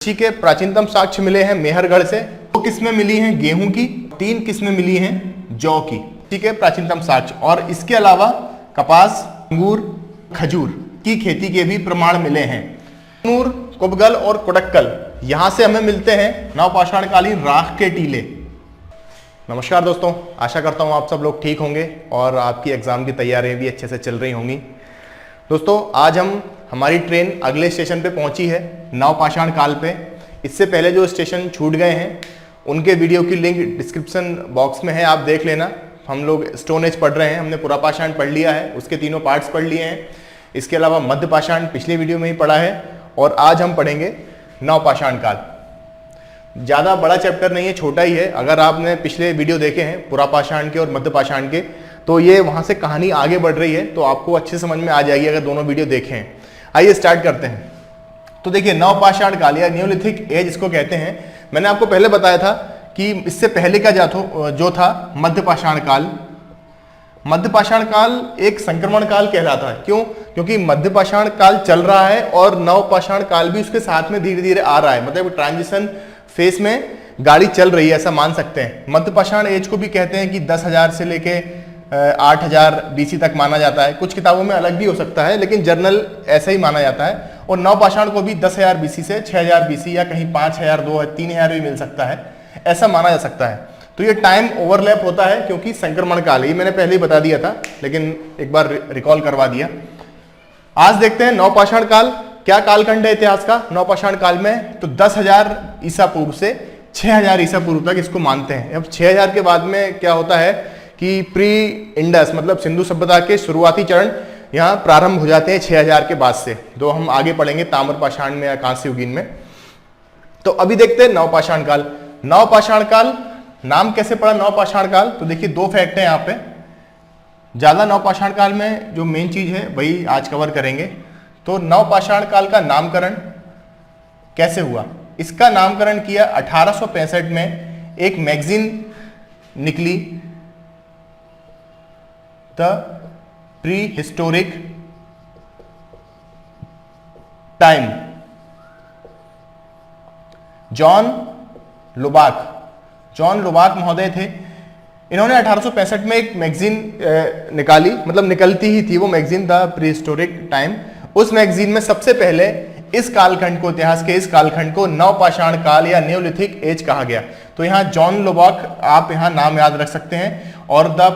कृषि के प्राचीनतम साक्ष्य मिले हैं मेहरगढ़ से। 2 किस्में मिली हैं गेहूं की, 3 किस्में मिली हैं जौ की। कृषि के प्राचीनतम साक्ष्य और इसके अलावा कपास, अंगूर, खजूर की खेती के भी प्रमाण मिले हैं। नूर, कुबगल और कुडक्कल यहां से हमें मिलते हैं नवपाषाणकालीन राख के टीले। नमस्कार दोस्तों, आशा करता हूं आप सब लोग ठीक होंगे और आपकी एग्जाम की तैयारियां भी अच्छे से चल रही होंगी। दोस्तों, आज हमारी ट्रेन अगले स्टेशन पे पहुंची है, नवपाषाण काल पे। इससे पहले जो स्टेशन छूट गए हैं उनके वीडियो की लिंक डिस्क्रिप्शन बॉक्स में है, आप देख लेना। हम लोग स्टोन एज पढ़ रहे हैं, हमने पुरापाषाण पढ़ लिया है, उसके तीनों पार्ट्स पढ़ लिए हैं। इसके अलावा मध्यपाषाण पिछले वीडियो में ही पढ़ा है और आज हम पढ़ेंगे नवपाषाण काल। ज़्यादा बड़ा चैप्टर नहीं है, छोटा ही है। अगर आपने पिछले वीडियो देखे हैं पुरापाषाण के और मध्यपाषाण के, तो ये वहाँ से कहानी आगे बढ़ रही है, तो आपको अच्छे समझ में आ जाएगी अगर दोनों वीडियो देखें हैं। आइए स्टार्ट करते हैं। तो देखिए, नवपाषाण काल या न्यूलिथिक एज इसको कहते हैं। मैंने आपको पहले बताया था कि इससे पहले का जो था मध्यपाषाण काल। मध्यपाषाण काल एक संक्रमण काल कहलाता है। क्यों? क्योंकि मध्यपाषाण काल चल रहा है और नवपाषाण काल भी उसके साथ में धीरे धीरे आ रहा है, मतलब ट्रांजिशन फेस में गाड़ी चल रही है, ऐसा मान सकते हैं। मध्यपाषाण एज को भी कहते हैं कि 10,000 से लेके 8,000 BC तक माना जाता है। कुछ किताबों में अलग भी हो सकता है, लेकिन जर्नल ऐसा ही माना जाता है। और नवपाषाण को भी 10,000 BC से 6,000 BC या कहीं 5,000, 2,000, 3,000 भी मिल सकता है, ऐसा माना जा सकता है। तो ये टाइम ओवरलैप होता है क्योंकि संक्रमण काल है। ये मैंने पहले ही बता दिया था, लेकिन एक बार रिकॉल करवा दिया। आज देखते हैं नवपाषाण काल क्या कालखंड है इतिहास का। नवपाषाण काल में तो 10,000 ईसा पूर्व से 6,000 ईसा पूर्व तक इसको मानते हैं। अब 6,000 के बाद में क्या होता है कि प्री इंडस मतलब सिंधु सभ्यता के शुरुआती चरण यहाँ प्रारंभ हो जाते हैं 6,000 के बाद से, जो हम आगे पढ़ेंगे ताम्रपाषाण में या कांस्य युगीन में। तो अभी देखते हैं नवपाषाण काल। नवपाषाण काल नाम कैसे पड़ा नवपाषाण काल? तो देखिए, 2 फैक्ट है यहाँ पे। ज्यादा नवपाषाण काल में जो मेन चीज है वही आज कवर करेंगे। तो नवपाषाण काल का नामकरण कैसे हुआ? इसका नामकरण किया 1865 में। एक मैगजीन निकली, the pre historic time. John लुबाक महोदय थे। इन्होंने 1865 में एक मैगजीन निकाली, मतलब निकलती ही थी वो magazine, the pre historic time. उस मैगजीन में सबसे पहले इस कालखंड को, इतिहास के इस कालखंड को नवपाषाण काल या न्यूलिथिक एज कहा गया। तो यहाँ जॉन लुबाक आप यहाँ नाम याद रख सकते हैं और द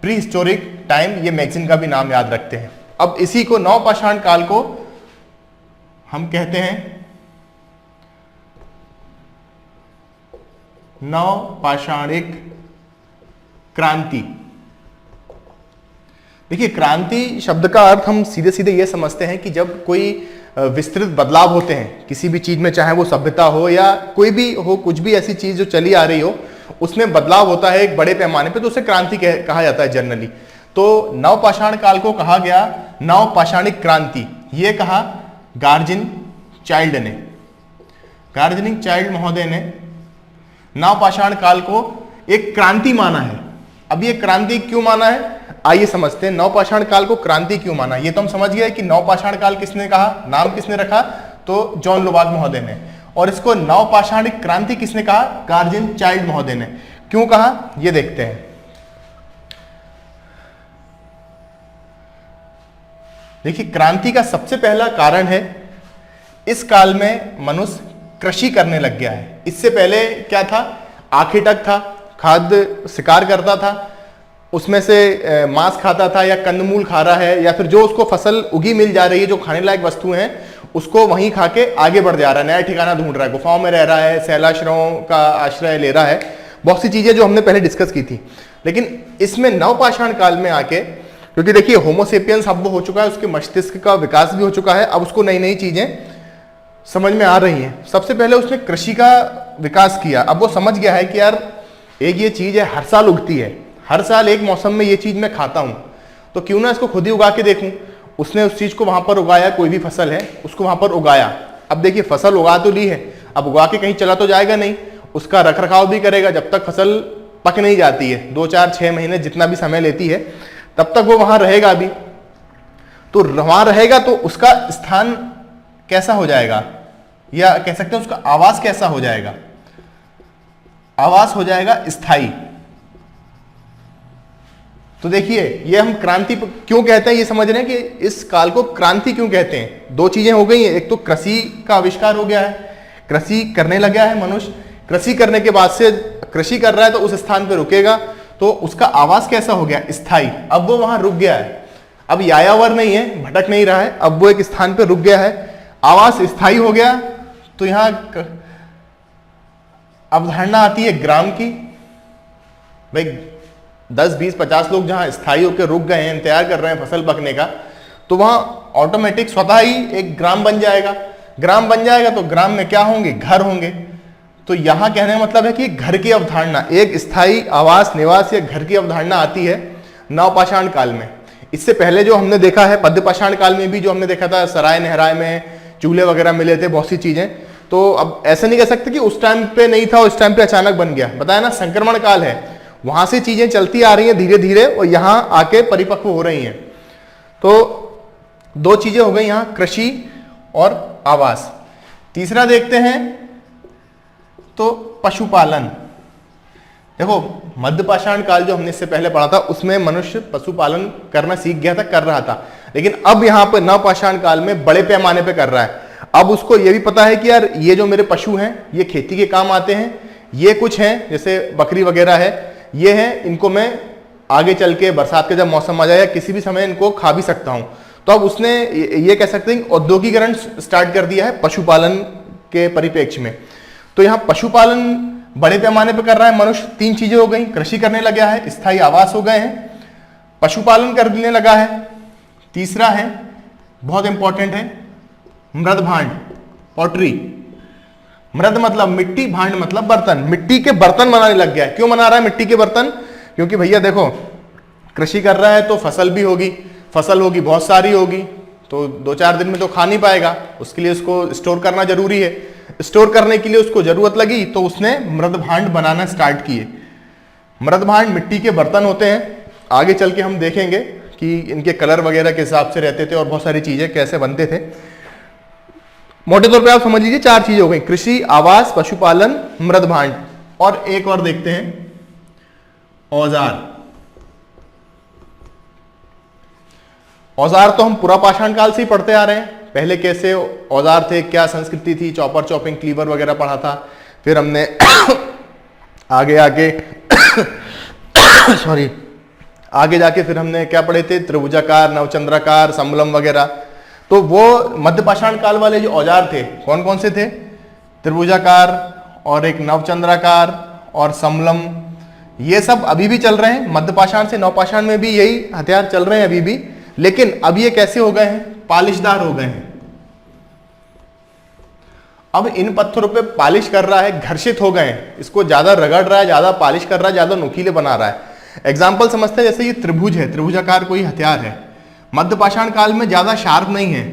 प्री हिस्टोरिक टाइम ये मैगजीन का भी नाम याद रखते हैं। अब इसी को नवपाषाण काल को हम कहते हैं नवपाषाणिक क्रांति। देखिए, क्रांति शब्द का अर्थ हम सीधे सीधे ये समझते हैं कि जब कोई विस्तृत बदलाव होते हैं किसी भी चीज में, चाहे वो सभ्यता हो या कोई भी हो, कुछ भी ऐसी चीज जो चली आ रही हो, उसमें बदलाव होता है एक बड़े पैमाने पे, तो उसे क्रांति कहा जाता है जनरली। तो नवपाषाण काल को कहा गया नवपाषाणिक क्रांति। ये कहा गार्जिन चाइल्ड महोदय ने नवपाषाण काल को एक क्रांति माना है। अब ये क्रांति क्यों माना है, आइए समझते हैं। नवपाषाण काल को क्रांति क्यों माना? ये तो हम समझ गए कि नवपाषाण काल किसने कहा, नाम किसने रखा, तो जॉन लुबाक महोदय ने। और इसको नवपाषाणिक क्रांति किसने कहा? गार्जिन चाइल्ड महोदय ने। क्यों कहा, ये देखते हैं। देखिए, क्रांति का सबसे पहला कारण है, इस काल में मनुष्य कृषि करने लग गया है। इससे पहले क्या था? आखेटक था, खाद्य शिकार करता था, उसमें से मांस खाता था या कंदमूल खा रहा है, या फिर जो उसको फसल उगी मिल जा रही है, जो खाने लायक वस्तुएं हैं, उसको वहीं खा के आगे बढ़ जा रहा है, नया ठिकाना ढूंढ रहा है, गुफाओं में रह रहा है, शैलाश्रमों का आश्रय ले रहा है। बहुत सी चीजें जो हमने पहले डिस्कस की थी। लेकिन इसमें नवपाषाण काल में आके, क्योंकि देखिए होमोसेपियंस अब हो चुका है, उसके मस्तिष्क का विकास भी हो चुका है, अब उसको नई नई चीजें समझ में आ रही हैं। सबसे पहले उसने कृषि का विकास किया। अब वो समझ गया है कि यार एक ये चीज है, हर साल उगती है, हर साल एक मौसम में ये चीज मैं खाता हूं, तो क्यों ना इसको खुद ही उगा के देखूं। उसने उस चीज को वहां पर उगाया, कोई भी फसल है उसको वहां पर उगाया। अब देखिए, फसल उगा तो ली है, अब उगा के कहीं चला तो जाएगा नहीं, उसका रखरखाव भी करेगा। जब तक फसल पक नहीं जाती है, 2, 4, 6 महीने जितना भी समय लेती है, तब तक वो वहां रहेगा अभी। तो वहां रहेगा तो उसका स्थान कैसा हो जाएगा? या कह सकते हैं उसका आवास कैसा हो जाएगा, आवास हो जाएगा स्थायी। तो देखिए ये हम क्रांति क्यों कहते हैं, ये समझ रहे हैं कि इस काल को क्रांति क्यों कहते हैं। दो चीजें हो गई हैं, एक तो कृषि का आविष्कार हो गया है, कृषि करने लगा है मनुष्य, कृषि करने के बाद से कृषि कर रहा है तो उस स्थान पे रुकेगा, तो उसका आवास कैसा हो गया, स्थायी। अब वो वहां रुक गया है, अब यायावर नहीं है, भटक नहीं रहा है, अब वो एक स्थान पे रुक गया है, आवास स्थायी हो गया। तो यहां अवधारणा आती है ग्राम की। भाई 10, 20, 50 लोग जहां स्थायी होकर रुक गए हैं, इंतजार कर रहे हैं फसल पकने का, तो वहां ऑटोमेटिक स्वतः ही एक ग्राम बन जाएगा। ग्राम बन जाएगा तो ग्राम में क्या होंगे, घर होंगे। तो यहां कहने का मतलब है कि घर की अवधारणा, एक स्थायी आवास, निवास या घर की अवधारणा आती है नवपाषाण काल में। इससे पहले जो हमने देखा है मध्यपाषाण काल में भी जो हमने देखा था, सराय नहराए में चूल्हे वगैरह मिले थे, बहुत सी चीजें। तो अब ऐसा नहीं कह सकते कि उस टाइम पे नहीं था, उस टाइम पे अचानक बन गया, बताया ना संक्रमण काल है, वहां से चीजें चलती आ रही हैं धीरे धीरे और यहां आके परिपक्व हो रही हैं। तो दो चीजें हो गई यहां, कृषि और आवास। तीसरा देखते हैं तो पशुपालन। देखो मध्यपाषाण काल जो हमने इससे पहले पढ़ा था उसमें मनुष्य पशुपालन करना सीख गया था, कर रहा था, लेकिन अब यहां पर नवपाषाण काल में बड़े पैमाने पे कर रहा है। अब उसको ये भी पता है कि यार ये जो मेरे पशु हैं ये खेती के काम आते हैं, ये कुछ हैं जैसे बकरी वगैरह है, ये हैं, इनको मैं आगे चल के बरसात का जब मौसम आ जाए या किसी भी समय इनको खा भी सकता हूं। तो अब उसने ये कह सकते हैं औद्योगिकरण स्टार्ट कर दिया है पशुपालन के परिप्रेक्ष्य में। तो यहां पशुपालन बड़े पैमाने पर कर रहा है मनुष्य। तीन चीजें हो गई, कृषि करने लगा है, स्थायी आवास हो गए हैं, पशुपालन करने लगा है। तीसरा है बहुत इंपॉर्टेंट है मृद भांड, पॉटरी। मृद मतलब मिट्टी, भांड मतलब बर्तन, मिट्टी के बर्तन बनाने लग गया है। क्यों बना रहा है मिट्टी के बर्तन, क्योंकि भैया देखो कृषि कर रहा है तो फसल भी होगी, फसल होगी बहुत सारी होगी, तो 2-4 दिन में तो खा नहीं पाएगा, उसके लिए उसको स्टोर करना जरूरी है। स्टोर करने के लिए उसको जरूरत लगी तो उसने मृद भांड बनाना स्टार्ट किए। मृद भांड मिट्टी के बर्तन होते हैं, आगे चल के हम देखेंगे कि इनके कलर वगैरह के हिसाब से रहते थे और बहुत सारी चीजें कैसे बनते थे। मोटे तौर पे आप समझ लीजिए 4 चीजें हो गई, कृषि, आवास, पशुपालन, मृद भांड। और एक और देखते हैं औजार। औजार तो हम पूरा पाषाण काल से ही पढ़ते आ रहे हैं, पहले कैसे औजार थे, क्या संस्कृति थी, चॉपर, चॉपिंग, क्लीवर वगैरह पढ़ा था। फिर हमने आगे जाके फिर हमने क्या पढ़े थे, त्रिभुजाकार, नवचंद्राकार, समलम वगैरह। तो वो मध्यपाषाण काल वाले जो औजार थे कौन कौन से थे, त्रिभुजाकार और एक नवचंद्राकार और समलम, ये सब अभी भी चल रहे हैं। मध्यपाषाण से नवपाषाण में भी यही हथियार चल रहे हैं अभी भी, लेकिन अब ये कैसे हो गए हैं, पालिशदार हो गए हैं। अब इन पत्थरों पे पॉलिश कर रहा है, घर्षित हो गए हैं, इसको ज्यादा रगड़ रहा है, ज्यादा पॉलिश कर रहा है, ज्यादा नुकीले बना रहा है। एग्जाम्पल समझते हैं, जैसे ये त्रिभुज है, त्रिभुजाकार कोई हथियार है, मध्यपाषाण काल में ज्यादा शार्प नहीं है,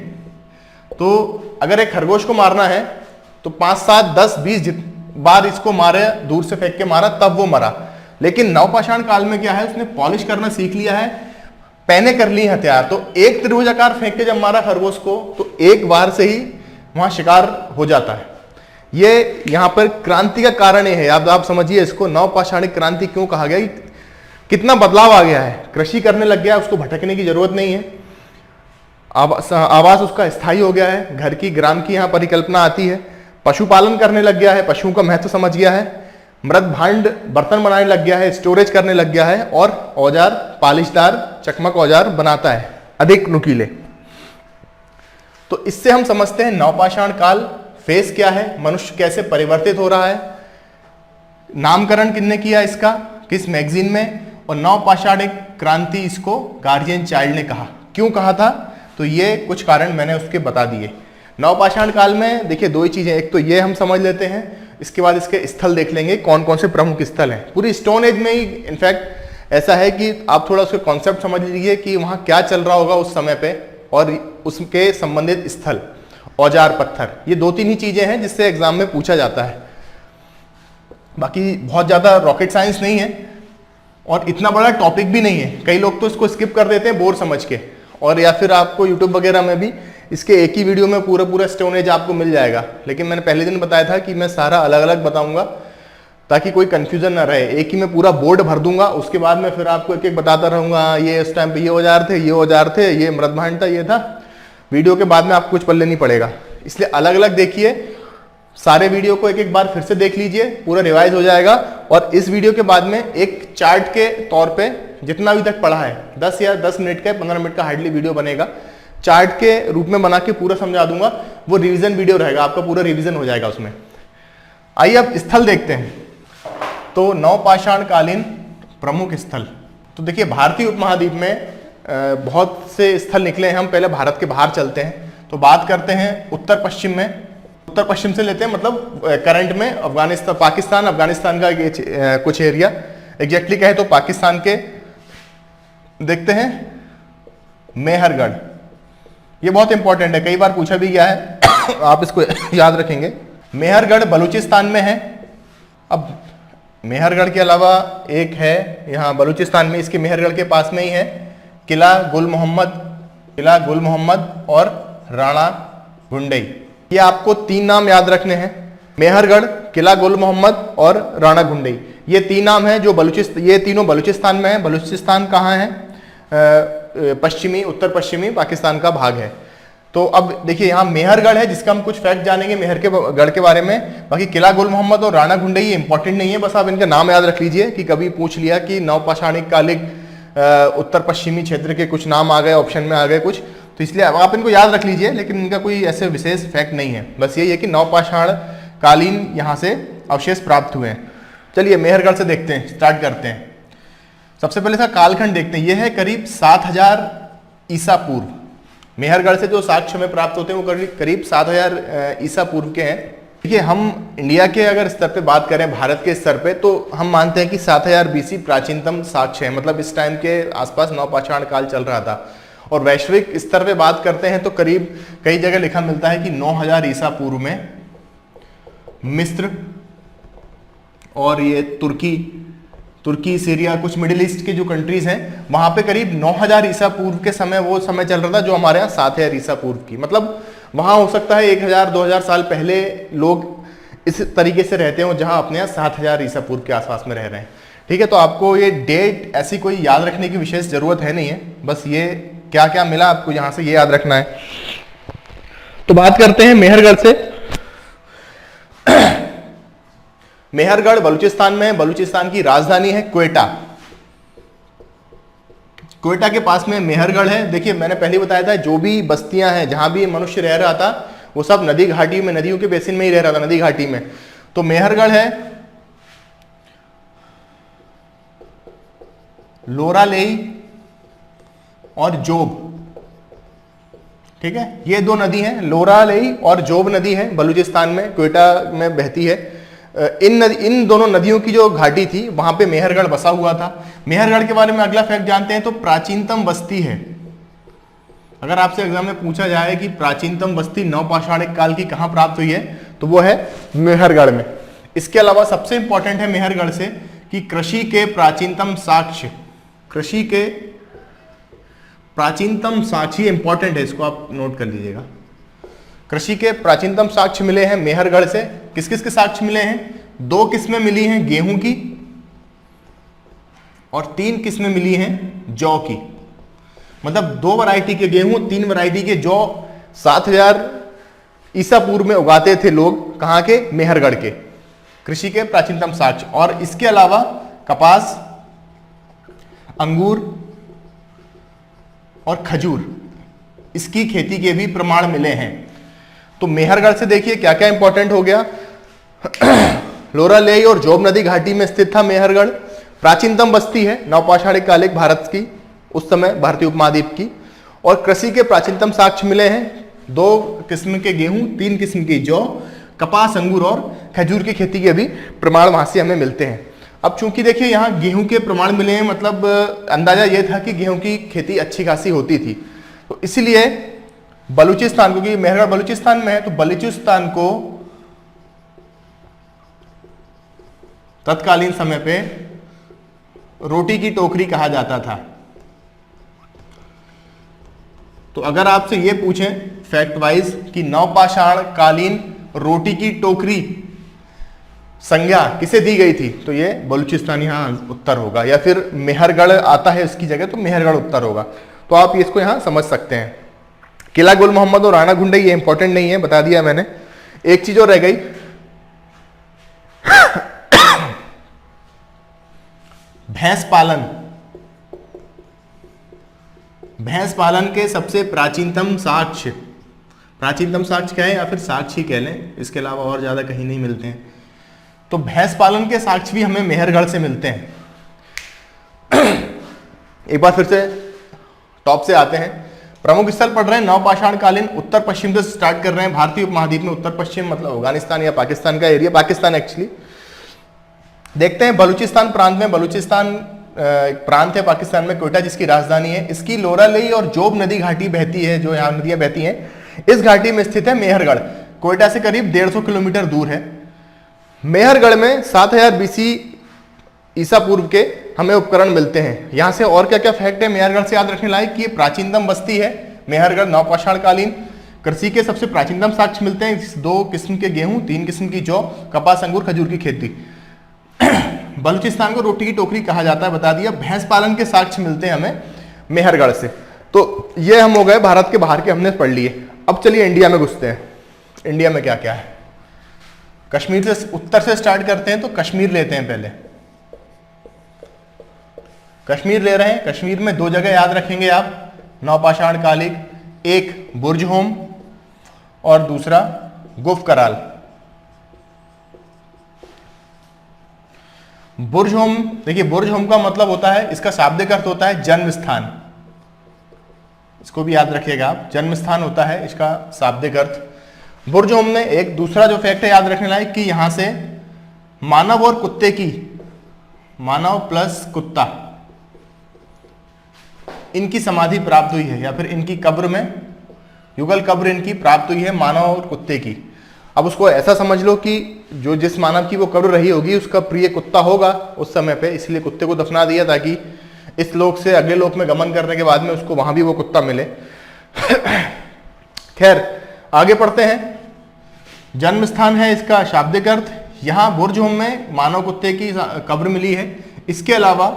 तो अगर एक खरगोश को मारना है तो 5, 7, 10, 20 बार इसको मारे, दूर से फेंक के मारा तब वो मरा। लेकिन नवपाषाण काल में क्या है, उसने पॉलिश करना सीख लिया है, पैने कर ली हथियार, तो एक त्रिभुजाकार फेंक के जब मारा खरगोश को तो एक बार से ही वहां शिकार हो जाता है। ये यहां पर क्रांति का कारण है, आप समझिए इसको नवपाषाणिक क्रांति क्यों कहा गया, कितना बदलाव आ गया है। कृषि करने लग गया, उसको भटकने की जरूरत नहीं है, आवास उसका स्थायी हो गया है, घर की, ग्राम की यहां परिकल्पना आती है। पशुपालन करने लग गया है, पशुओं का महत्व समझ गया है, मृद भांड बर्तन बनाने लग गया है, स्टोरेज करने लग गया है, और औजार पालिशदार चकमक औजार बनाता है, अधिक नुकीले। तो इससे हम समझते हैं नवपाषाण काल फेस क्या है, मनुष्य कैसे परिवर्तित हो रहा है, नामकरण किसने किया इसका, किस मैगजीन में, और नवपाषाणिक क्रांति इसको गार्जियन चाइल्ड ने कहा। क्यों कहा था, तो ये कुछ कारण मैंने उसके बता दिए। नवपाषाण काल में देखिए 2 ही चीजें, एक तो ये हम समझ लेते हैं, इसके बाद इसके स्थल देख लेंगे कौन कौन से प्रमुख स्थल हैं। पूरी स्टोन एज में ही इनफैक्ट ऐसा है कि आप थोड़ा उसके कॉन्सेप्ट समझ लीजिए कि वहां क्या चल रहा होगा उस समय पे, और उसके संबंधित स्थल, औजार, पत्थर, ये 2-3 ही चीजें हैं जिससे एग्जाम में पूछा जाता है। बाकी बहुत ज्यादा रॉकेट साइंस नहीं है और इतना बड़ा टॉपिक भी नहीं है। कई लोग तो इसको स्किप कर देते हैं बोर समझ के, और या फिर आपको यूट्यूब वगैरह में भी इसके एक ही वीडियो में पूरा स्टोन एज आपको मिल जाएगा, लेकिन मैंने पहले दिन बताया था कि मैं सारा अलग अलग बताऊंगा ताकि कोई कंफ्यूजन ना रहे। एक ही में पूरा बोर्ड भर दूंगा, उसके बाद में फिर आपको एक एक बताता रहूंगा, ये उस टाइम पे ये औजार थे, ये औजार थे, ये मृद भांड था, ये था। वीडियो के बाद में आपको कुछ पल्ले नहीं पड़ेगा, इसलिए अलग अलग देखिए। सारे वीडियो को एक एक बार फिर से देख लीजिए, पूरा रिवाइज हो जाएगा। और इस वीडियो के बाद में एक चार्ट के तौर पे जितना अभी तक पढ़ा है 10 मिनट का 15 मिनट का हार्डली वीडियो बनेगा, चार्ट के रूप में बना के पूरा समझा दूंगा। वो रिवीजन वीडियो रहेगा, आपका पूरा रिवीजन हो जाएगा उसमें। आइए अब स्थल देखते हैं। तो नवपाषाण कालीन प्रमुख स्थल, तो देखिए भारतीय उपमहाद्वीप में बहुत से स्थल निकले हैं। हम पहले भारत के बाहर चलते हैं, तो बात करते हैं उत्तर पश्चिम में। उत्तर पश्चिम से लेते हैं, मतलब करंट में अफगानिस्तान, पाकिस्तान, अफगानिस्तान का कुछ एरिया, एग्जैक्टली कहे तो पाकिस्तान के। देखते हैं मेहरगढ़, ये बहुत इंपॉर्टेंट है, कई बार पूछा भी गया है आप इसको याद रखेंगे। मेहरगढ़ बलूचिस्तान में है। अब मेहरगढ़ के अलावा एक है यहाँ बलूचिस्तान में, इसके मेहरगढ़ के पास में ही है किला गुल मोहम्मद और राणा गुंडई। ये आपको 3 नाम याद रखने हैं, मेहरगढ़, किला गुल मोहम्मद और राणा गुंडई। ये 3 नाम हैं जो ये तीनों बलूचिस्तान में है। बलूचिस्तान कहाँ है? पश्चिमी, उत्तर पश्चिमी पाकिस्तान का भाग है। तो अब देखिए यहाँ मेहरगढ़ है, जिसका हम कुछ फैक्ट जानेंगे मेहरगढ़ के बारे में। बाकी किला गुल मोहम्मद और राणा गुंडई ये इंपॉर्टेंट नहीं है, बस आप इनका नाम याद रख लीजिए कि कभी पूछ लिया कि नवपाषाणिक कालिक उत्तर पश्चिमी क्षेत्र के कुछ नाम आ गए, ऑप्शन में आ गए कुछ, तो इसलिए आप इनको याद रख लीजिए, लेकिन इनका कोई ऐसे विशेष फैक्ट नहीं है। बस यही है कि नवपाषाण कालीन यहाँ से अवशेष प्राप्त हुए हैं। चलिए मेहरगढ़ से देखते हैं, स्टार्ट करते हैं। सबसे पहले इसका कालखंड देखते हैं। यह है करीब 7000 ईसा पूर्व। मेहरगढ़ से जो साक्ष्य में प्राप्त होते हैं वो करीब 7000 ईसा पूर्व के हैं। देखिए हम इंडिया के अगर स्तर पे बात करें, भारत के स्तर पे, तो हम मानते हैं कि 7000 बीसी प्राचीनतम साक्ष्य है, मतलब इस टाइम के आसपास नवपाषाण काल चल रहा था। और वैश्विक स्तर पे बात करते हैं तो करीब कई जगह लिखा मिलता है कि 9000 ईसा पूर्व में मिस्र और ये तुर्की, सीरिया, कुछ मिडिल ईस्ट के जो कंट्रीज हैं, वहां पे करीब 9000 ईसा पूर्व के समय वो समय चल रहा था जो हमारे यहाँ 7000 ईसा पूर्व की, मतलब वहां हो सकता है 1000-2000 साल पहले लोग इस तरीके से रहते हो जहां अपने यहाँ 7000 ईसा पूर्व के आसपास में रह रहे हैं। ठीक है, तो आपको ये डेट ऐसी कोई याद रखने की विशेष जरूरत है नहीं है, बस ये क्या क्या मिला आपको यहां से ये याद रखना है। तो बात करते हैं मेहरगढ़ से। मेहरगढ़ बलूचिस्तान में है, बलूचिस्तान की राजधानी है क्वेटा। क्वेटा के पास में मेहरगढ़ है। देखिए मैंने पहले बताया था जो भी बस्तियां हैं, जहां भी मनुष्य रह रहा था, वो सब नदी घाटी में, नदियों के बेसिन में ही रह रहा था, नदी घाटी में। तो मेहरगढ़ है, लोरालेई और जोब। ठीक है, ये 2 नदी हैं, लोरालेई और जोब नदी है, बलूचिस्तान में क्वेटा में बहती है। इन दोनों नदियों की जो घाटी थी वहां पे मेहरगढ़ बसा हुआ था। मेहरगढ़ के बारे में अगला फैक्ट जानते हैं, तो प्राचीनतम बस्ती है। अगर आपसे एग्जाम में पूछा जाए कि प्राचीनतम बस्ती नवपाषाणिक काल की कहां प्राप्त हुई है, तो वो है मेहरगढ़ में। इसके अलावा सबसे इंपॉर्टेंट है मेहरगढ़ से कि कृषि के प्राचीनतम साक्ष्य इंपॉर्टेंट है, इसको आप नोट कर लीजिएगा। कृषि के प्राचीनतम साक्ष्य मिले हैं मेहरगढ़ से। किस किस के साक्ष्य मिले हैं? 2 किस्में मिली हैं गेहूं की और 3 किस्में मिली हैं जौ की। मतलब 2 वैरायटी के गेहूं, 3 वैरायटी के जौ 7000 ईसा पूर्व में उगाते थे लोग। कहां के? मेहरगढ़ के। कृषि के प्राचीनतम साक्ष्य। और इसके अलावा कपास, अंगूर और खजूर, इसकी खेती के भी प्रमाण मिले हैं। तो मेहरगढ़ से देखिए क्या क्या इंपॉर्टेंट हो गया। लोरालेई और जोब नदी घाटी में स्थित था मेहरगढ़। प्राचीनतम बस्ती है नवपाषाणिक कालिक भारत की, उस समय भारतीय उपमहाद्वीप की। और कृषि के प्राचीनतम साक्ष्य मिले हैं, 2 किस्म के गेहूं, 3 किस्म की जौ, कपास, अंगूर और खजूर की खेती के भी प्रमाण वहां से हमें मिलते हैं। अब चूंकि देखिए यहाँ गेहूं के प्रमाण मिले हैं, मतलब अंदाजा यह था कि गेहूं की खेती अच्छी खासी होती थी, तो इसलिए बलूचिस्तान, क्योंकि मेहरगढ़ बलूचिस्तान में है, तो बलूचिस्तान को तत्कालीन समय पे रोटी की टोकरी कहा जाता था। तो अगर आपसे ये पूछें फैक्ट वाइज कि नवपाषाण कालीन रोटी की टोकरी संज्ञा किसे दी गई थी, तो ये बलूचिस्तान यहाँ उत्तर होगा, या फिर मेहरगढ़ आता है इसकी जगह तो मेहरगढ़ उत्तर होगा। तो आप इसको यहाँ समझ सकते हैं। किला गुल मोहम्मद और राणा गुंडई ये इंपॉर्टेंट नहीं है, बता दिया मैंने। एक चीज और रह गई, भैंस पालन। भैंस पालन के सबसे प्राचीनतम साक्ष्य, प्राचीनतम साक्ष्य क्या है या फिर साक्ष्य कह लें, इसके अलावा और ज्यादा कहीं नहीं मिलते हैं। तो भैंस पालन के साक्ष्य भी हमें मेहरगढ़ से मिलते हैं। एक बार फिर से टॉप से आते हैं। प्रमुख स्थल पढ़ रहे हैं नवपाषाण कालीन, उत्तर पश्चिम से स्टार्ट कर रहे हैं। भारतीय उपमहाद्वीप में उत्तर पश्चिम मतलब अफगानिस्तान या पाकिस्तान का एरिया, पाकिस्तान एक्चुअली। देखते हैं बलूचिस्तान प्रांत में, बलूचिस्तान प्रांत है पाकिस्तान में, कोयटा जिसकी राजधानी है। इसकी लोरालई और जोब नदी घाटी बहती है, जो यहाँ नदियां बहती हैं। इस घाटी में स्थित है मेहरगढ़, कोयटा से करीब 150 किलोमीटर दूर है। मेहरगढ़ में 7000 BC ईसा पूर्व के हमें उपकरण मिलते हैं। यहां से और क्या क्या फैक्ट है मेहरगढ़ से याद रखने लायक कि ये प्राचीनतम बस्ती है मेहरगढ़, नवपाषाण कालीन। कृषि के सबसे प्राचीनतम साक्ष्य मिलते हैं, 2 किस्म के गेहूं, 3 किस्म की जौ, कपास, अंगूर, खजूर की खेती। बलूचिस्तान को रोटी की टोकरी कहा जाता है, बता दिया। भैंस पालन के साक्ष्य मिलते हैं हमें मेहरगढ़ से। तो ये हम हो गए भारत के बाहर के, हमने पढ़ लिए। अब चलिए इंडिया में घुसते हैं। इंडिया में क्या क्या है। कश्मीर से उत्तर से स्टार्ट करते हैं, तो कश्मीर लेते हैं पहले। कश्मीर ले रहे हैं। कश्मीर में 2 जगह याद रखेंगे आप नवपाषाण कालीन, एक बुर्ज होम और दूसरा गुफ कराल। बुर्ज होम, देखिए बुर्ज होम का मतलब होता है, इसका शाब्दिक अर्थ होता है जन्म स्थान। इसको भी याद रखिएगा आप, जन्म स्थान होता है इसका शाब्दिक अर्थ। बुर्ज होम में एक दूसरा जो फैक्ट है याद रखने लायक कि यहां से मानव और कुत्ते की, मानव प्लस कुत्ता, इनकी समाधि प्राप्त हुई है, या फिर इनकी कब्र में युगल कब्र इनकी प्राप्त हुई है, मानव और कुत्ते की। अब उसको ऐसा समझ लो कि जो जिस मानव की वो कब्र रही होगी उसका प्रिय कुत्ता होगा उस समय पे, इसलिए कुत्ते को दफना दिया ताकि इस लोक से अगले लोक में गमन करने के बाद में उसको वहां भी वो कुत्ता मिले। खैर आगे पढ़ते हैं। जन्म स्थान है इसका शाब्दिक अर्थ। यहां बुर्ज होम में मानव कुत्ते की कब्र मिली है। इसके अलावा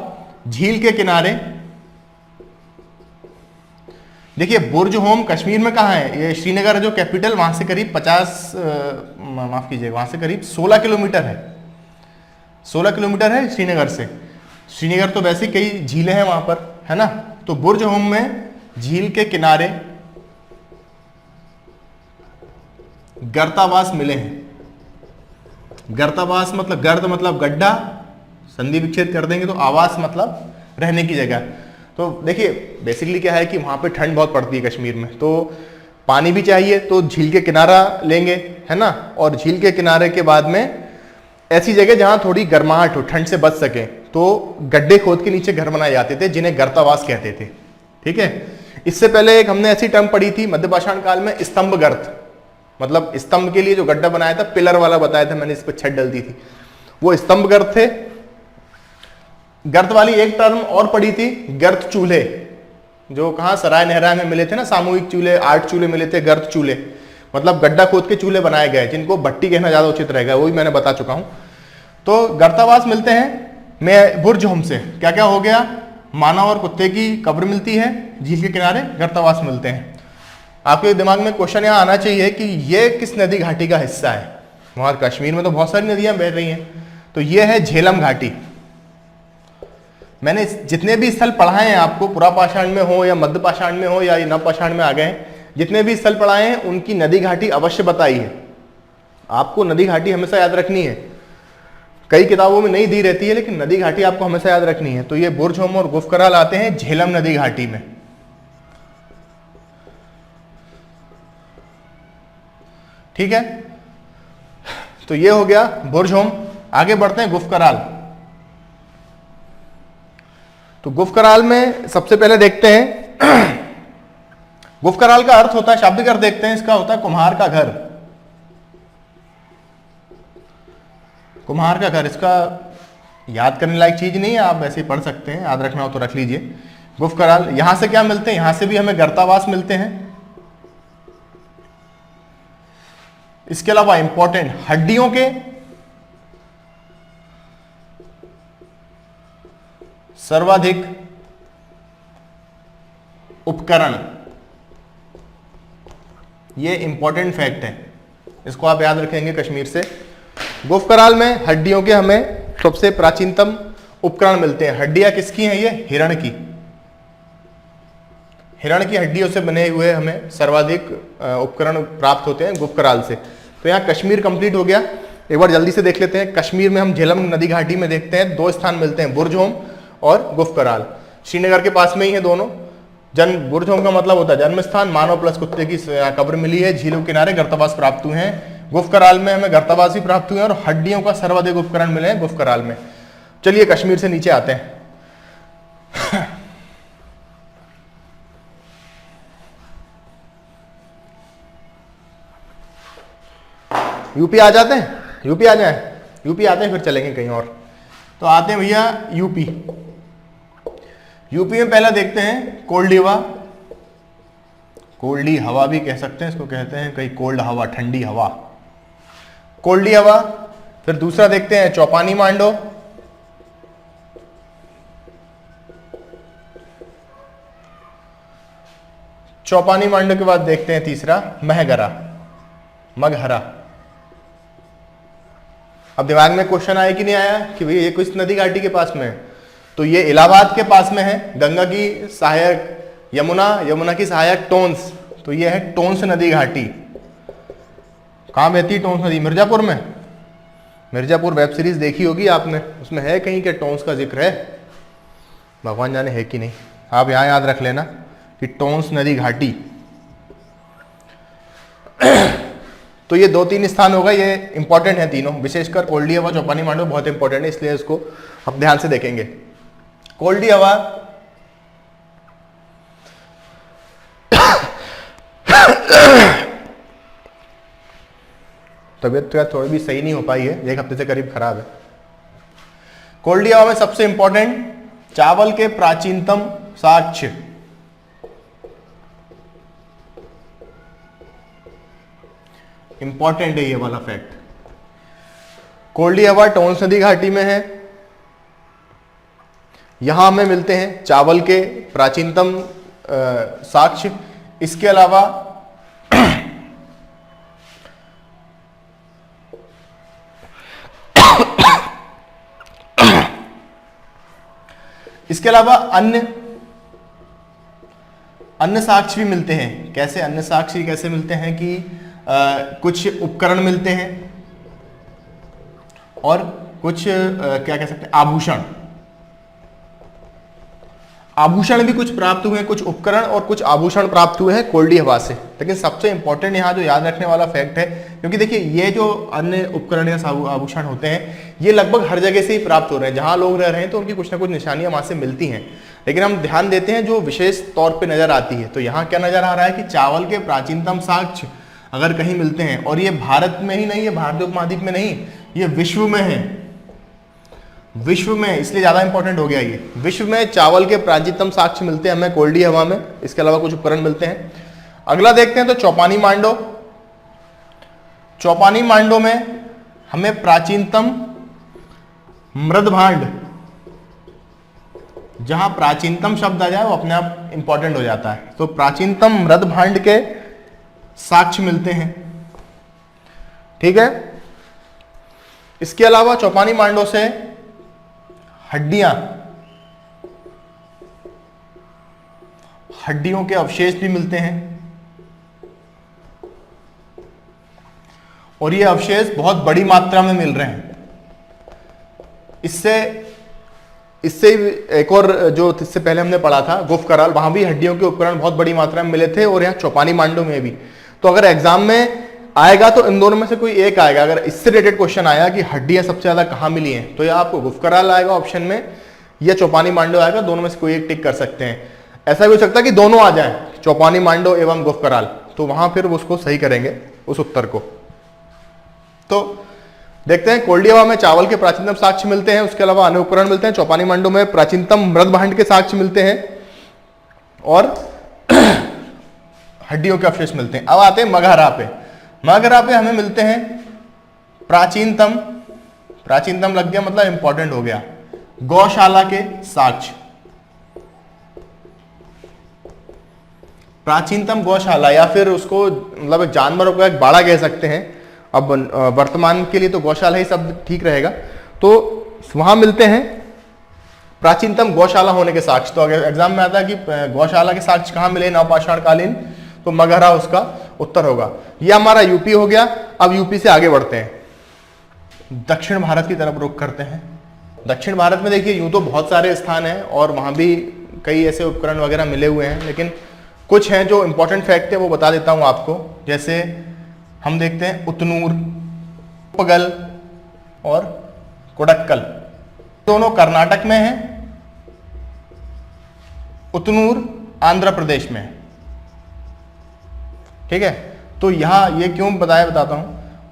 झील के किनारे, देखिए बुर्ज होम कश्मीर में कहाँ है, ये श्रीनगर है जो कैपिटल, वहां से करीब 16 किलोमीटर है। 16 किलोमीटर है श्रीनगर से। श्रीनगर तो वैसे कई झीलें हैं वहां पर, है ना। तो बुर्ज होम में झील के किनारे गर्तावास मिले हैं। गर्तावास मतलब गर्त मतलब गड्ढा, संधि विच्छेद कर देंगे तो आवास मतलब रहने की जगह। तो देखिए बेसिकली क्या है कि वहां पे ठंड बहुत पड़ती है कश्मीर में, तो पानी भी चाहिए, तो झील के किनारा लेंगे, है ना। और झील के किनारे के बाद में ऐसी जगह जहां थोड़ी गर्माहट हो, ठंड से बच सके, तो गड्ढे खोद के नीचे घर बनाए जाते थे जिन्हें गर्तावास कहते थे। ठीक है। इससे पहले एक हमने ऐसी टर्म पढ़ी थी मध्यपाषाण काल में, स्तंभ गर्त, मतलब स्तंभ के लिए जो गड्ढा बनाया था, पिलर वाला बताया था मैंने, इस पर छत डल दी थी, वो स्तंभ गर्त थे। गर्त वाली एक टर्म और पड़ी थी, गर्त चूल्हे, जो कहाँ सराय नहरा में मिले थे ना, सामूहिक चूल्हे, 8 चूल्हे मिले थे, गर्त चूल्हे, मतलब गड्ढा खोद के चूल्हे बनाए गए, जिनको भट्टी कहना ज्यादा उचित रहेगा, वो भी मैंने बता चुका हूं। तो गर्तावास मिलते हैं मैं बुर्ज होम से। क्या क्या हो गया, मानव और कुत्ते की कब्र मिलती है, झील के किनारे गर्तावास मिलते हैं। आपके दिमाग में क्वेश्चन यहाँ आना चाहिए कि ये किस नदी घाटी का हिस्सा है। वहां कश्मीर में तो बहुत सारी नदियां बह रही हैं, तो ये है झेलम घाटी। मैंने जितने भी स्थल पढ़ाए हैं आपको, पुरापाषाण में हो या मध्यपाषाण में हो या नवपाषाण में आ गए, जितने भी स्थल पढ़ाए हैं उनकी नदी घाटी अवश्य बताई है। आपको नदी घाटी हमेशा याद रखनी है, कई किताबों में नहीं दी रहती है, लेकिन नदी घाटी आपको हमेशा याद रखनी है। तो ये बुर्ज होम और गुफ कराल आते हैं झेलम नदी घाटी में। ठीक है, तो ये हो गया बुर्ज होम। आगे बढ़ते हैं गुफ कराल। तो गुफ कराल में सबसे पहले देखते हैं गुफ कराल का अर्थ होता है, शाब्दिक अर्थ देखते हैं, इसका होता है कुम्हार का घर। कुम्हार का घर, इसका याद करने लायक चीज नहीं है, आप वैसे ही पढ़ सकते हैं, याद रखना हो तो रख लीजिए। गुफ कराल। यहां से क्या मिलते हैं, यहां से भी हमें गर्तावास मिलते हैं। इसके अलावा इंपॉर्टेंट हड्डियों के सर्वाधिक उपकरण, ये इंपॉर्टेंट फैक्ट है, इसको आप याद रखेंगे कश्मीर से। गुफ कराल में हड्डियों के हमें सबसे प्राचीनतम उपकरण मिलते हैं। हड्डियां किसकी हैं, ये हिरण की, हिरण की हड्डियों से बने हुए हमें सर्वाधिक उपकरण प्राप्त होते हैं गुफ कराल से। तो यहाँ कश्मीर कंप्लीट हो गया। एक बार जल्दी से देख लेते हैं। कश्मीर में हम झेलम नदी घाटी में देखते हैं 2 स्थान मिलते हैं, बुरजहोम और गुफ कराल। श्रीनगर के पास में ही है दोनों। जन्म, बुरजहोम का मतलब होता है जन्म स्थान, मानव प्लस कुत्ते की कब्र मिली है, झीलों किनारे गर्तावास प्राप्त हुए हैं। गुफ कराल में हमें गर्तावास भी प्राप्त हुए हैं और हड्डियों का सर्वाधिक उपकरण मिले हैं गुफ कराल में। चलिए कश्मीर से नीचे आते हैं। यूपी आ जाते हैं, यूपी आ जाए, यूपी आते हैं फिर चलेंगे कहीं और। तो आते हैं भैया यूपी। यूपी में पहला देखते हैं कोल्ड हवा, कोल्डी हवा भी कह सकते हैं इसको, कहते हैं कहीं कोल्ड हवा, ठंडी हवा, कोल्डी हवा। फिर दूसरा देखते हैं चौपानी मांडो, चौपानी मांडो के बाद देखते हैं तीसरा महगरा, मगहरा। अब दिमाग में क्वेश्चन आया कि नहीं आया कि भैया ये किस नदी घाटी के पास में है, तो ये इलाहाबाद के पास में है। गंगा की सहायक यमुना, यमुना की सहायक टोंस, तो ये है टोंस नदी घाटी। कहाँ बहती है टोंस नदी, मिर्जापुर में। मिर्जापुर वेब सीरीज देखी होगी आपने, उसमें है कहीं के टोंस का जिक्र है, भगवान जाने है कि नहीं। आप यहाँ याद रख लेना कि टोंस नदी घाटी। तो ये 2-3 स्थान होगा, ये इंपॉर्टेंट है तीनों, विशेषकर कोल्डी हवा, चौपानी मांडो बहुत इंपॉर्टेंट है, इसलिए इसको हम ध्यान से देखेंगे। कोल्डी हवा तबीयत तो थोड़ी भी सही नहीं हो पाई है, 1 हफ्ते से करीब खराब है। कोल्डी हवा में सबसे इंपॉर्टेंट चावल के प्राचीनतम साक्ष्य, इंपॉर्टेंट है ये वाला फैक्ट। कोल्डी हवा टोंस नदी घाटी में है, यहां हमें मिलते हैं चावल के प्राचीनतम साक्ष्य। इसके अलावा अन्य साक्ष्य भी मिलते हैं। कैसे अन्य साक्ष्य कैसे मिलते हैं कि कुछ उपकरण मिलते हैं और कुछ क्या कह सकते हैं आभूषण, आभूषण भी कुछ प्राप्त हुए हैं, कुछ उपकरण और कुछ आभूषण प्राप्त हुए हैं कोल्डी हवा से। लेकिन सबसे इंपॉर्टेंट यहाँ जो याद रखने वाला फैक्ट है, क्योंकि देखिए ये जो अन्य उपकरण या आभूषण होते हैं ये लगभग हर जगह से ही प्राप्त हो रहे हैं, जहां लोग रह रहे हैं तो उनकी कुछ ना कुछ निशानियां वहां से मिलती हैं। लेकिन हम ध्यान देते हैं जो विशेष तौर पर नजर आती है, तो यहाँ क्या नजर आ रहा है कि चावल के प्राचीनतम साक्ष्य अगर कहीं मिलते हैं, और ये भारत में ही नहीं है, भारतीय उपमहाद्वीप में नहीं, ये विश्व में है, विश्व में, इसलिए ज्यादा इंपॉर्टेंट हो गया ये। विश्व में चावल के प्राचीनतम साक्ष्य मिलते हैं हमें कोल्डी हवा में, इसके अलावा कुछ उपकरण मिलते हैं। अगला देखते हैं तो चौपानी मांडो। चौपानी मांडो में हमें प्राचीनतम मृदभांड, जहां प्राचीनतम शब्द आ जाए वो अपने आप इंपॉर्टेंट हो जाता है, तो प्राचीनतम मृदभांड के साक्ष्य मिलते हैं। ठीक है, इसके अलावा चौपानी मांडो से हड्डियां, हड्डियों के अवशेष भी मिलते हैं, और ये अवशेष बहुत बड़ी मात्रा में मिल रहे हैं। इससे एक और जो इससे पहले हमने पढ़ा था गुफ कराल, वहां भी हड्डियों के उपकरण बहुत बड़ी मात्रा में मिले थे, और यहाँ चौपानी मांडो में भी। तो अगर एग्जाम में आएगा तो इन दोनों में से कोई एक आएगा। अगर इससे रिलेटेड क्वेश्चन आया कि हड्डियां सबसे ज्यादा कहां मिली हैं, तो या आपको गुफ कराल आएगा ऑप्शन में, या चौपानी मांडो आएगा, दोनों में से कोई एक टिक कर सकते हैं। ऐसा भी हो सकता है कि दोनों आ जाए, चौपानी मांडो एवं गुफ कराल, तो वहां फिर उसको सही करेंगे उस उत्तर को। तो देखते हैं कोल्डी हवा में चावल के प्राचीनतम साक्ष्य मिलते हैं, उसके अलावा अन्य उपकरण मिलते हैं। चौपानी मांडो में प्राचीनतम मृदभांड के साक्ष्य मिलते हैं, और हड्डियों के अवशेष मिलते हैं। अब आते हैं मगहरा पे। मगहरा पे हमें मिलते हैं प्राचीनतम, प्राचीनतम लग गया मतलब इंपॉर्टेंट हो गया, गौशाला के साक्ष्य। प्राचीनतम गौशाला या फिर उसको मतलब जानवरों का एक बाड़ा कह सकते हैं, अब वर्तमान के लिए तो गौशाला ही शब्द ठीक रहेगा। तो वहां मिलते हैं प्राचीनतम गौशाला होने के साक्ष्य। तो अगर एग्जाम में आता है कि गौशाला के साक्ष्य कहां मिले नवपाषाण कालीन, तो मगहरा उसका उत्तर होगा। यह हमारा यूपी हो गया। अब यूपी से आगे बढ़ते हैं, दक्षिण भारत की तरफ रुख करते हैं। दक्षिण भारत में देखिए यूं तो बहुत सारे स्थान हैं और वहां भी कई ऐसे उपकरण वगैरह मिले हुए हैं, लेकिन कुछ हैं जो इंपॉर्टेंट फैक्ट है वो बता देता हूं आपको। जैसे हम देखते हैं उतनूर, कुप्पगल और कोडक्कल, दोनों कर्नाटक में हैं। उतनूर आंध्र प्रदेश में है, ठीक है। तो यहां ये क्यों बताता हूं,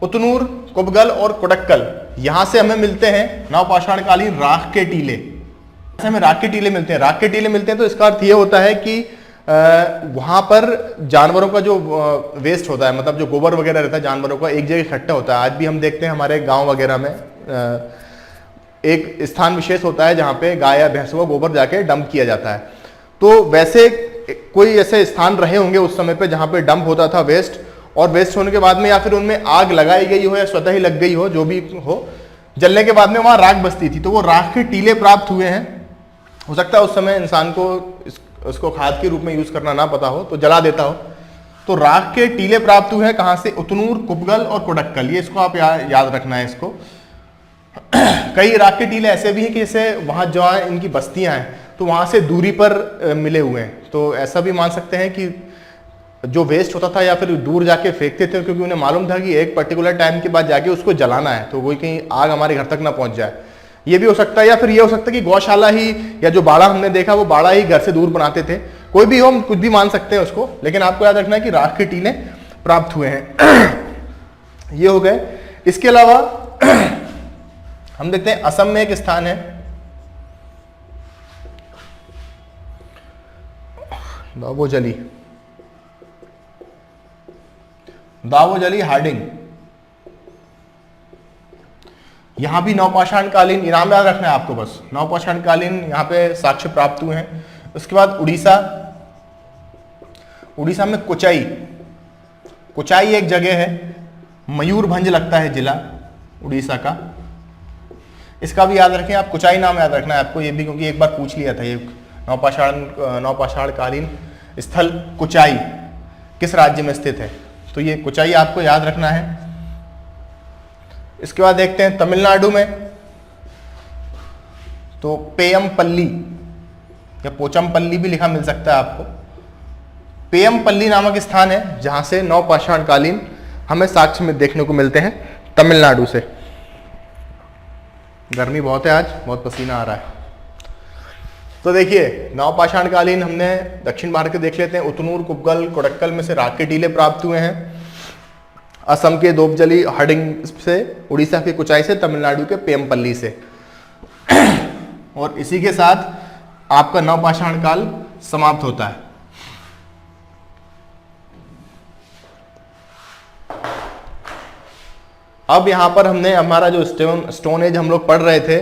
उतनूर, कुप्पगल और कोडक्कल, यहां से हमें मिलते हैं नवपाषाणकालीन राख के टीले। हमें राख के टीले मिलते हैं, राख के टीले मिलते हैं तो इसका अर्थ ये होता है कि वहां पर जानवरों का जो वेस्ट होता है, मतलब जो गोबर वगैरह रहता है जानवरों का, एक जगह इकट्ठा होता है। आज भी हम देखते हैं हमारे गांव वगैरह में एक स्थान विशेष होता है जहां पे गाय या भैंसों का गोबर जाके डंप किया जाता है। तो वैसे कोई ऐसे स्थान रहे होंगे उस समय पे जहां पे डंप होता था वेस्ट, और वेस्ट होने के बाद में या फिर उनमें आग लगाई गई हो या स्वतः ही लग गई हो, जो भी हो, जलने के बाद में वहां राख बचती थी, तो वो राख के टीले प्राप्त हुए हैं। हो सकता है उस समय इंसान को उसको खाद के रूप में यूज करना ना पता हो तो जला देता हो। तो राख के टीले प्राप्त हुए हैं कहां से, उतनूर, कुप्पगल और कोडक्कल, ये इसको आप याद रखना है इसको। कई राख के टीले ऐसे भी हैं कि जैसे वहां जहाँ इनकी बस्तियां हैं तो वहां से दूरी पर मिले हुए हैं, तो ऐसा भी मान सकते हैं कि जो वेस्ट होता था या फिर दूर जाके फेंकते थे, क्योंकि उन्हें मालूम था कि एक पर्टिकुलर टाइम के बाद जाके उसको जलाना है, तो कोई कहीं आग हमारे घर तक ना पहुंच जाए। ये भी हो सकता है, या फिर ये हो सकता है कि गौशाला ही या जो बाड़ा हमने देखा वो बाड़ा ही घर से दूर बनाते थे। कोई भी हो, हम कुछ भी मान सकते हैं उसको, लेकिन आपको याद रखना है कि राख के टीले प्राप्त हुए हैं। ये हो गए। इसके अलावा हम देखते हैं असम में एक स्थान है, दावोजली, दावोजली हार्डिंग। यहां भी नवपाषाणकालीन, नाम याद रखना है आपको बस, नवपाषाणकालीन यहां पे साक्ष्य प्राप्त हुए हैं। उसके बाद उड़ीसा, उड़ीसा में कुचाई, कुचाई एक जगह है, मयूरभंज लगता है जिला उड़ीसा का, इसका भी याद रखें आप। कुचाई नाम याद रखना है आपको ये भी, क्योंकि एक बार पूछ लिया था ये नवपाषाणकालीन स्थल कुचाई किस राज्य में स्थित है, तो ये कुचाई आपको याद रखना है। इसके बाद देखते हैं तमिलनाडु में, तो पेयमपल्ली या पोचमपल्ली भी लिखा मिल सकता है आपको। पेयमपल्ली नामक स्थान है जहां से नवपाषाणकालीन हमें साक्ष्य में देखने को मिलते हैं तमिलनाडु से। गर्मी बहुत है आज, बहुत पसीना आ रहा है। तो देखिए नवपाषाणकालीन हमने दक्षिण भारत के देख लेते हैं। उतनूर, कुप्पगल, कोडक्कल में से राख के टीले प्राप्त हुए हैं। असम के दोबजली हार्डिंग से, उड़ीसा के कुचाई से, तमिलनाडु के पेयमपल्ली से। और इसी के साथ आपका नवपाषाण काल समाप्त होता है। अब यहां पर हमने हमारा जो स्टोन एज हम लोग पढ़ रहे थे,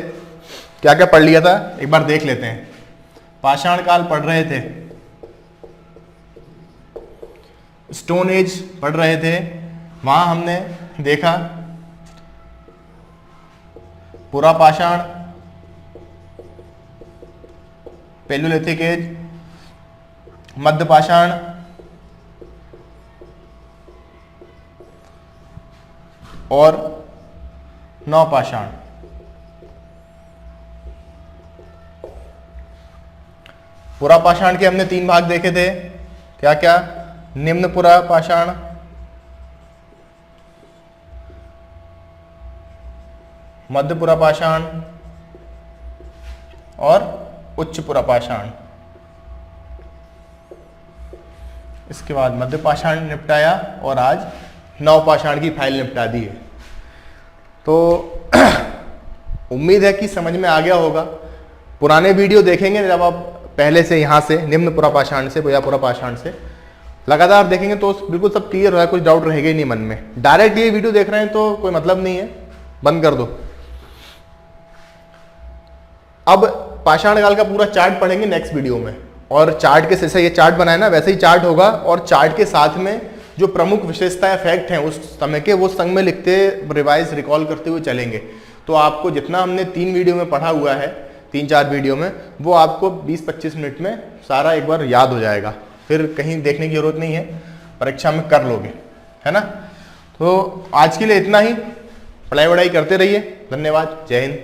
क्या क्या पढ़ लिया था एक बार देख लेते हैं। पाषाण काल पढ़ रहे थे, स्टोन एज पढ़ रहे थे, वहां हमने देखा पुरा पाषाण, पैलियोलिथिक एज, मध्य पाषाण, और नवपाषाण। पुरा पाषाण के हमने 3 भाग देखे थे, क्या क्या, निम्न पुरा पाषाण, मध्य पुरा पाषाण और उच्च पुरा पाषाण। इसके बाद मध्य पाषाण निपटाया और आज नवपाषाण की फाइल निपटा दी है। तो उम्मीद है कि समझ में आ गया होगा। पुराने वीडियो देखेंगे जब आप पहले से यहाँ से निम्न पुरापाषाण से या पुरापाषाण से लगातार देखेंगे तो बिल्कुल सब क्लियर हो रहा है, कुछ डाउट रहेगा ही नहीं मन में। डायरेक्ट ये वीडियो देख रहे हैं तो कोई मतलब नहीं है, बंद कर दो। अब पाषाण काल का पूरा चार्ट पढ़ेंगे नेक्स्ट वीडियो में, और चार्ट के जैसे ये चार्ट बनाया ना वैसे ही चार्ट होगा, और चार्ट के साथ में जो प्रमुख विशेषताएं फैक्ट हैं उस समय के वो संग में लिखते रिवाइज रिकॉल करते हुए चलेंगे। तो आपको जितना हमने 3 वीडियो में पढ़ा हुआ है, 3-4 वीडियो में, वो आपको 20-25 मिनट में सारा एक बार याद हो जाएगा, फिर कहीं देखने की जरूरत नहीं है, परीक्षा में कर लोगे, है ना। तो आज के लिए इतना ही, पढ़ाई वढ़ाई करते रहिए। धन्यवाद, जय हिंद।